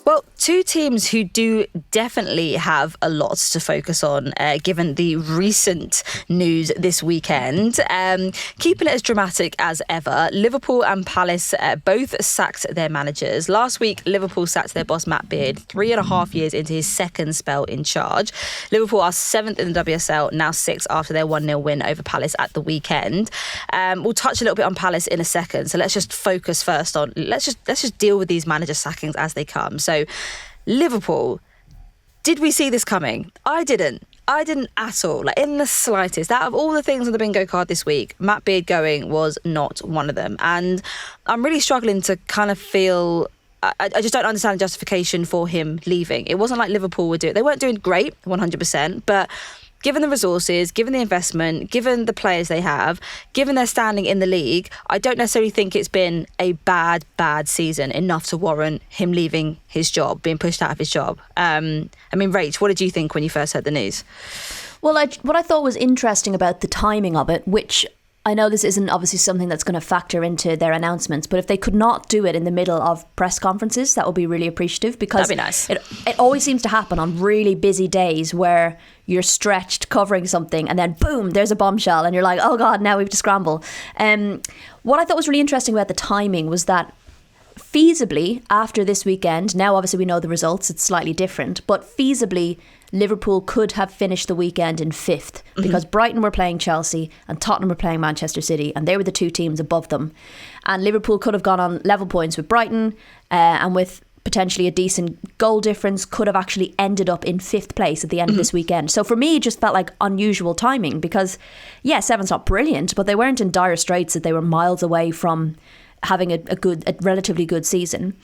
Well, two teams who do definitely have a lot to focus on, given the recent news this weekend. Keeping it as dramatic as ever, Liverpool and Palace both sacked their managers. Last week, Liverpool sacked their boss Matt Beard 3.5 years into his second spell in charge. Liverpool are 7th in the WSL, now 6th after their 1-0 win over Palace at the weekend. We'll touch a little bit on Palace in a second, so let's just focus first on, let's just deal with these manager sackings as they come. So Liverpool, did we see this coming? I didn't at all, like in the slightest. Out of all the things on the bingo card this week, Matt Beard going was not one of them. And I'm really struggling to kind of feel, I just don't understand the justification for him leaving. It wasn't like Liverpool would do it. They weren't doing great, 100%, but given the resources, given the investment, given the players they have, given their standing in the league, I don't necessarily think it's been a bad season enough to warrant him leaving his job, being pushed out of his job. I mean, Rach, what did you think when you first heard the news? Well, what I thought was interesting about the timing of it, which I know this isn't obviously something that's going to factor into their announcements, but if they could not do it in the middle of press conferences, that would be really appreciative, because that'd be nice. It always seems to happen on really busy days where you're stretched covering something and then boom, there's a bombshell and you're like, oh God, now we have to scramble. What I thought was really interesting about the timing was that feasibly after this weekend, now obviously we know the results, it's slightly different, but feasibly Liverpool could have finished the weekend in 5th because Brighton were playing Chelsea and Tottenham were playing Manchester City, and they were the two teams above them. And Liverpool could have gone on level points with Brighton, and with potentially a decent goal difference could have actually ended up in 5th place at the end of this weekend. So for me, it just felt like unusual timing because, yeah, 7's not brilliant, but they weren't in dire straits that they were miles away from having a relatively good season.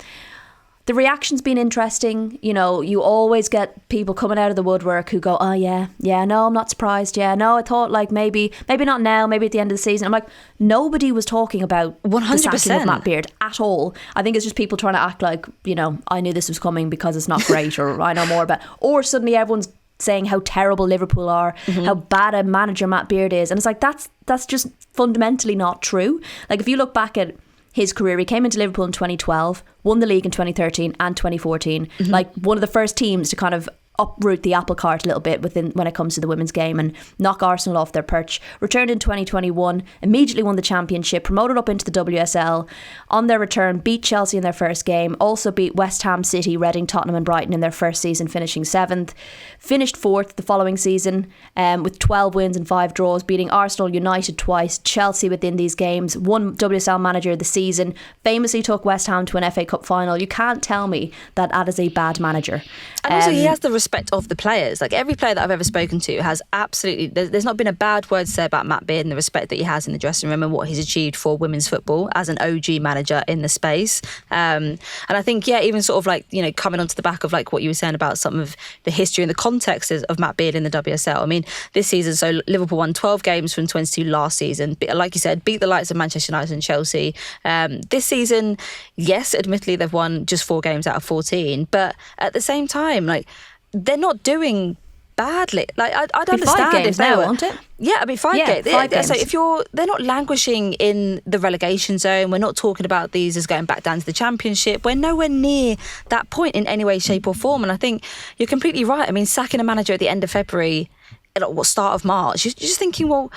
The reaction's been interesting. You know, you always get people coming out of the woodwork who go, oh yeah, no, I'm not surprised. Yeah, no, I thought like maybe not now, maybe at the end of the season. I'm like, nobody was talking about 100% the sacking of Matt Beard at all. I think it's just people trying to act like, you know, I knew this was coming because it's not great, or I know more about, or suddenly everyone's saying how terrible Liverpool are, how bad a manager Matt Beard is. And it's like, that's just fundamentally not true. Like if you look back at his career, he came into Liverpool in 2012, won the league in 2013 and 2014, like one of the first teams to kind of uproot the apple cart a little bit when it comes to the women's game and knock Arsenal off their perch. Returned in 2021, immediately won the championship, promoted up into the WSL. On their return, beat Chelsea in their first game, also beat West Ham, City, Reading, Tottenham and Brighton in their first season, finishing 7th. Finished 4th the following season with 12 wins and 5 draws, beating Arsenal, United twice, Chelsea within these games, won WSL Manager of the Season, famously took West Ham to an FA Cup final. You can't tell me that is a bad manager. And also he has the respect of the players. Like every player that I've ever spoken to has absolutely, there's not been a bad word to say about Matt Beard and the respect that he has in the dressing room and what he's achieved for women's football as an OG manager in the space. And I think, yeah, even sort of like, you know, coming onto the back of like what you were saying about some of the history and the context of Matt Beard in the WSL. I mean, this season, so Liverpool won 12 games from 22 last season. Like you said, beat the likes of Manchester United and Chelsea. This season, yes, admittedly, they've won just 4 games out of 14. But at the same time, like, they're not doing badly. Like I'd understand 5 games if they now, were, won't it? Yeah, I mean 5 games. 5 games. So if they're not languishing in the relegation zone, we're not talking about these as going back down to the championship. We're nowhere near that point in any way, shape or form. And I think you're completely right. I mean, sacking a manager at the end of February, start of March, you're just thinking, well,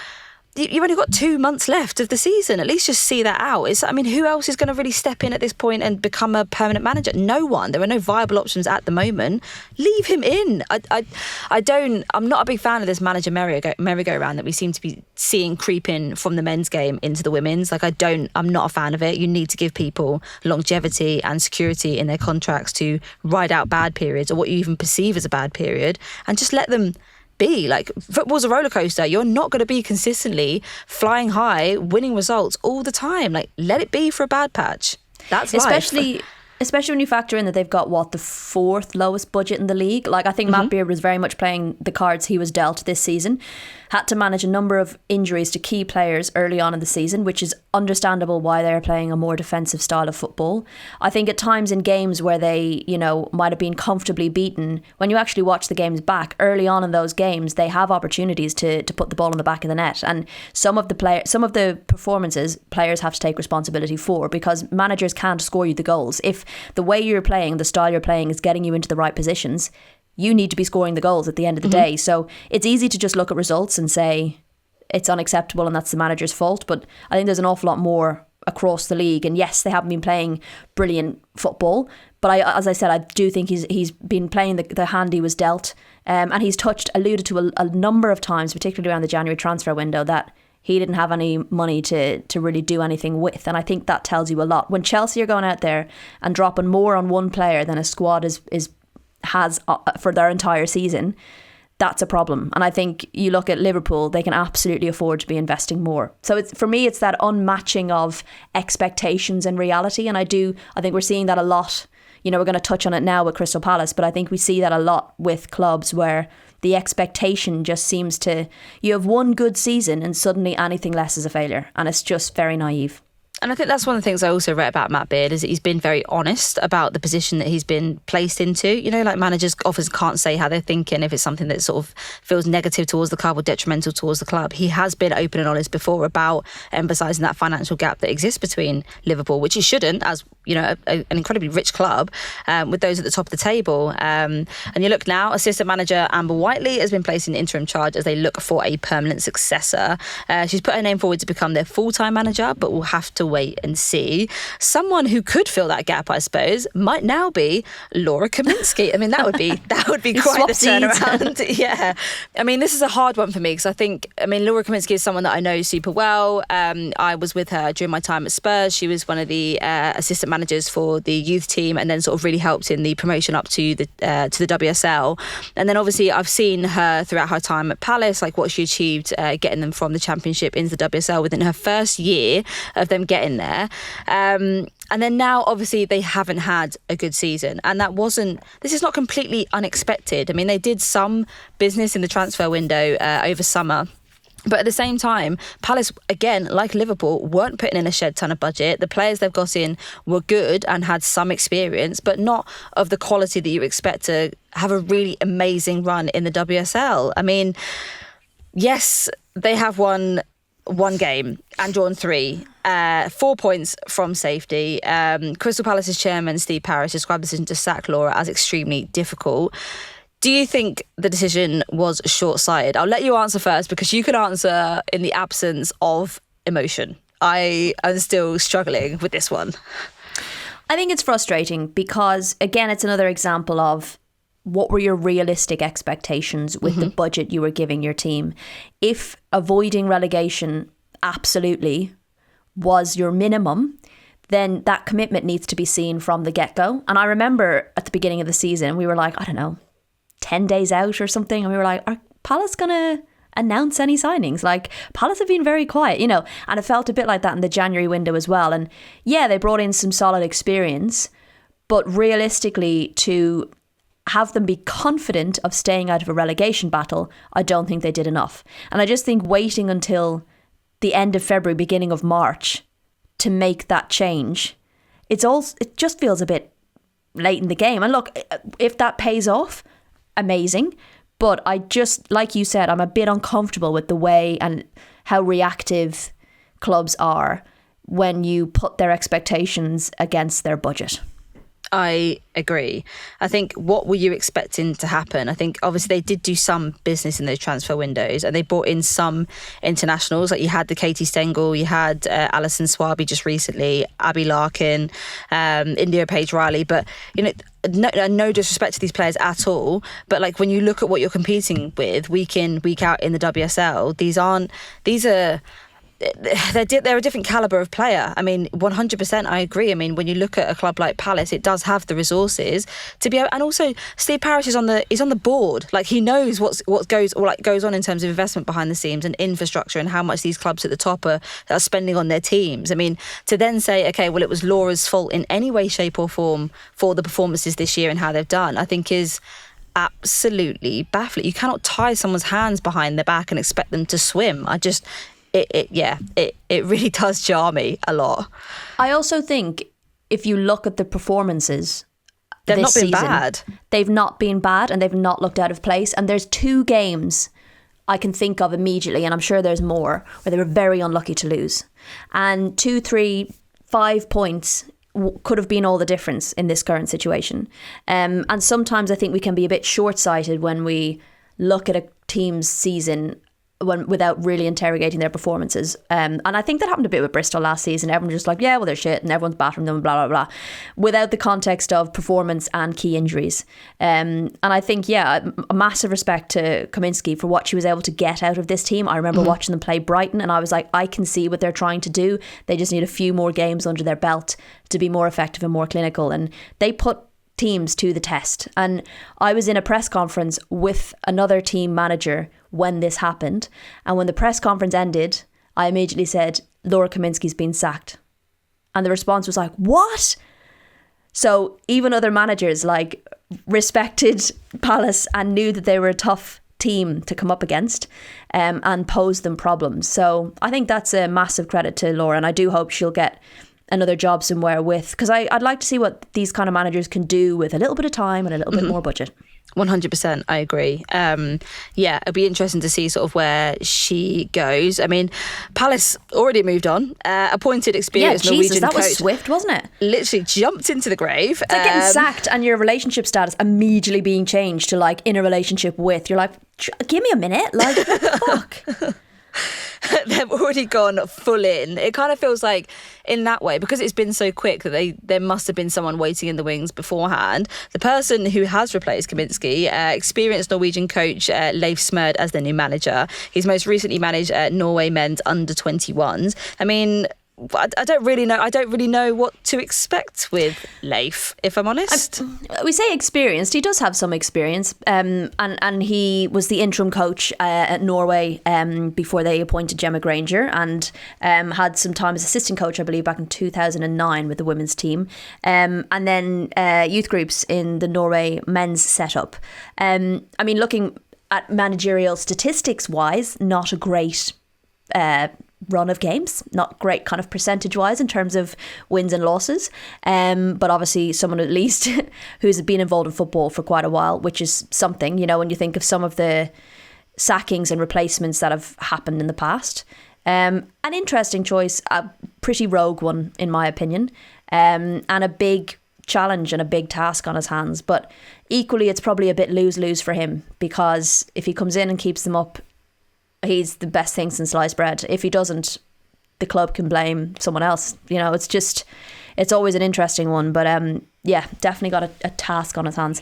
you've only got 2 months left of the season. At least just see that out. Who else is going to really step in at this point and become a permanent manager? No one. There are no viable options at the moment. Leave him in. I'm not a big fan of this manager merry-go-round that we seem to be seeing creep in from the men's game into the women's. I'm not a fan of it. You need to give people longevity and security in their contracts to ride out bad periods or what you even perceive as a bad period, and just let them be. Like, football's a roller coaster. You're not going to be consistently flying high, winning results all the time. Like, let it be for a bad patch. That's life. Especially when you factor in that they've got the 4th lowest budget in the league. Like, I think Matt Beard was very much playing the cards he was dealt this season. had to manage a number of injuries to key players early on in the season, which is understandable why they're playing a more defensive style of football. I think at times in games where they, might have been comfortably beaten, when you actually watch the games back, early on in those games, they have opportunities to put the ball in the back of the net. And some of the performances players have to take responsibility for, because managers can't score you the goals. If the way you're playing, the style you're playing is getting you into the right positions, you need to be scoring the goals at the end of the day. So it's easy to just look at results and say it's unacceptable and that's the manager's fault. But I think there's an awful lot more across the league. And yes, they haven't been playing brilliant football. But as I said, I do think he's been playing the hand he was dealt. And he's alluded to a number of times, particularly around the January transfer window, that he didn't have any money to really do anything with. And I think that tells you a lot. When Chelsea are going out there and dropping more on one player than a squad has for their entire season, that's a problem. And I think you look at Liverpool, they can absolutely afford to be investing more. So for me, it's that unmatching of expectations and reality. And I think we're seeing that a lot. We're going to touch on it now with Crystal Palace, but I think we see that a lot with clubs where the expectation just seems to, you have one good season and suddenly anything less is a failure. And it's just very naive. And I think that's one of the things I also read about Matt Beard, is that he's been very honest about the position that he's been placed into. Like managers often can't say how they're thinking if it's something that sort of feels negative towards the club or detrimental towards the club. He has been open and honest before about emphasising that financial gap that exists between Liverpool, which it shouldn't, as an incredibly rich club with those at the top of the table. And you look now, assistant manager Amber Whiteley has been placed in interim charge as they look for a permanent successor. She's put her name forward to become their full-time manager, but we'll have to wait and see. Someone who could fill that gap, I suppose, might now be Laura Kaminski. I mean, that would be quite the turnaround. Yeah. I mean, this is a hard one for me because Laura Kaminski is someone that I know super well. I was with her during my time at Spurs. She was one of the assistant managers for the youth team, and then sort of really helped in the promotion up to the WSL. And then obviously I've seen her throughout her time at Palace, like what she achieved getting them from the Championship into the WSL within her first year of them getting there. And then now obviously they haven't had a good season, and this is not completely unexpected. I mean, they did some business in the transfer window over summer. But at the same time, Palace, again, like Liverpool, weren't putting in a shed ton of budget. The players they've got in were good and had some experience, but not of the quality that you expect to have a really amazing run in the WSL. I mean, yes, they have won one game and drawn 3. 4 points from safety. Crystal Palace's chairman, Steve Parish, described the decision to sack Laura as extremely difficult. Do you think the decision was short-sighted? I'll let you answer first because you can answer in the absence of emotion. I am still struggling with this one. I think it's frustrating because, again, it's another example of what were your realistic expectations with the budget you were giving your team. If avoiding relegation absolutely was your minimum, then that commitment needs to be seen from the get-go. And I remember at the beginning of the season, we were like, 10 days out or something, and we were like, are Palace gonna announce any signings? Like, Palace have been very quiet, and it felt a bit like that in the January window as well. And yeah, they brought in some solid experience, but realistically, to have them be confident of staying out of a relegation battle, I don't think they did enough. And I just think waiting until the end of February, beginning of March to make that change, it just feels a bit late in the game. And look, if that pays off, amazing. But I just, like you said, I'm a bit uncomfortable with the way and how reactive clubs are when you put their expectations against their budget. I agree. I think, what were you expecting to happen? I think obviously they did do some business in those transfer windows, and they brought in some internationals. Like you had the Katie Stengel, you had Alison Swaby just recently, Abby Larkin, India Page Riley. But no disrespect to these players at all, but like when you look at what you're competing with week in, week out in the WSL, they're a different calibre of player. I mean, 100% I agree. I mean, when you look at a club like Palace, it does have the resources to be able, and also Steve Parish is on the board. Like, he knows what goes on in terms of investment behind the scenes and infrastructure and how much these clubs at the top are spending on their teams. I mean, to then say, okay, well, it was Laura's fault in any way, shape or form for the performances this year and how they've done, I think is absolutely baffling. You cannot tie someone's hands behind their back and expect them to swim. It really does jar me a lot. I also think if you look at the performances, they've not been season, bad. They've not been bad, and they've not looked out of place. And there's 2 games I can think of immediately, and I'm sure there's more, where they were very unlucky to lose. And 2, 3, 5 points could have been all the difference in this current situation. And sometimes I think we can be a bit short-sighted when we look at a team's season without really interrogating their performances. And I think that happened a bit with Bristol last season. Everyone was just like, yeah, well, they're shit, and everyone's battering them, blah, blah, blah, without the context of performance and key injuries. And I think, a massive respect to Kaminski for what she was able to get out of this team. I remember watching them play Brighton, and I was like, I can see what they're trying to do. They just need a few more games under their belt to be more effective and more clinical. And they put teams to the test. And I was in a press conference with another team manager when this happened, and when the press conference ended, I immediately said, Laura Kaminski's been sacked. And the response was like, what? So even other managers like respected Palace and knew that they were a tough team to come up against, and posed them problems. So I think that's a massive credit to Laura, and I do hope she'll get another job somewhere because I'd like to see what these kind of managers can do with a little bit of time and a little bit more budget. 100%, I agree. It'll be interesting to see sort of where she goes. I mean, Palace already moved on, appointed experienced Norwegian that coach. was swift, wasn't it? Literally jumped into the grave. It's like getting sacked and your relationship status immediately being changed to like in a relationship with. You're like, give me a minute, like what the fuck? They've already gone full in. It kind of feels like in that way, because it's been so quick that there must have been someone waiting in the wings beforehand. The person who has replaced Kaminski, experienced Norwegian coach Leif Smerd as their new manager. He's most recently managed Norway men's under 21s. I mean, I don't really know what to expect with Leif, if I'm honest. We say experienced. He does have some experience, and he was the interim coach at Norway before they appointed Gemma Granger, and had some time as assistant coach, I believe, back in 2009 with the women's team, and then youth groups in the Norway men's setup. I mean, looking at managerial statistics wise, not a great run of games, not great kind of percentage wise in terms of wins and losses, but obviously someone at least who's been involved in football for quite a while, which is something, you know, when you think of some of the sackings and replacements that have happened in the past. An interesting choice, a pretty rogue one in my opinion, and a big challenge and a big task on his hands, but equally it's probably a bit lose-lose for him, because if he comes in and keeps them up, he's the best thing since sliced bread. If he doesn't, the club can blame someone else. You know, it's always an interesting one. But definitely got a task on his hands.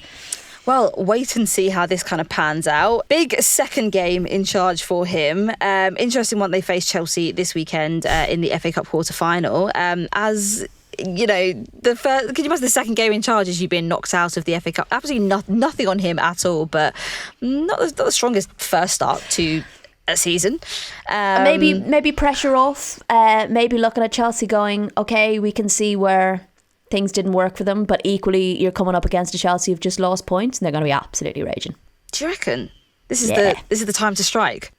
Well, wait and see how this kind of pans out. Big second game in charge for him. Interesting one, they face Chelsea this weekend in the FA Cup quarter-final. As you know, can you imagine the second game in charge as you've been knocked out of the FA Cup? Absolutely nothing on him at all, but not the strongest first start to a season. Maybe pressure off, maybe looking at Chelsea going, okay, we can see where things didn't work for them, but equally you're coming up against a Chelsea who've just lost points and they're going to be absolutely raging. Do you reckon this is the time to strike?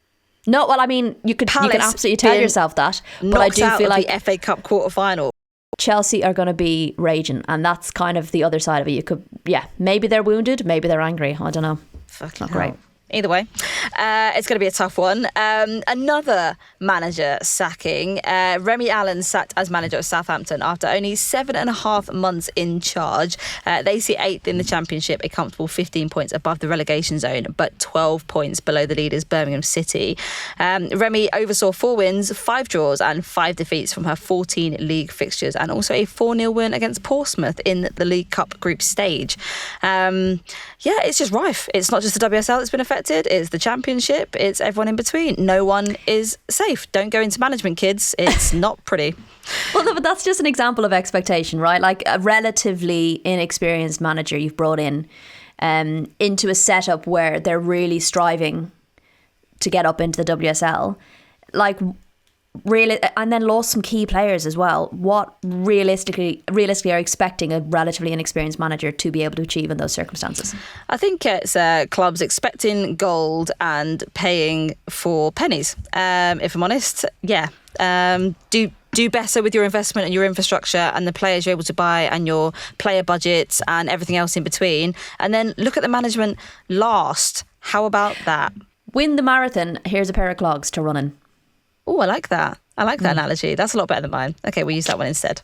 No, well, I mean, you can absolutely tell yourself that, but I do feel like the FA Cup quarter-final, Chelsea are going to be raging, and that's kind of the other side of it. Maybe they're wounded, maybe they're angry, I don't know. Fucking hell. Great. Either way, it's going to be a tough one. Another manager sacking. Remy Allen sacked as manager of Southampton after only 7.5 months in charge. They sit 8th in the Championship, a comfortable 15 points above the relegation zone, but 12 points below the leaders, Birmingham City. Remy oversaw 4 wins, 5 draws and 5 defeats from her 14 league fixtures, and also a 4-0 win against Portsmouth in the League Cup group stage. It's just rife. It's not just the WSL that's been affected. It's the Championship. It's everyone in between. No one is safe. Don't go into management, kids. It's not pretty. Well, no, but that's just an example of expectation, right? Like a relatively inexperienced manager you've brought in into a setup where they're really striving to get up into the WSL. Like, and then lost some key players as well. What realistically are you expecting a relatively inexperienced manager to be able to achieve in those circumstances? I think it's clubs expecting gold and paying for pennies. If I'm honest, yeah. Do better with your investment and your infrastructure and the players you're able to buy and your player budgets and everything else in between. And then look at the management last. How about that? Win the marathon, here's a pair of clogs to run in. Oh, I like that. I like that analogy. That's a lot better than mine. Okay, we'll use that one instead.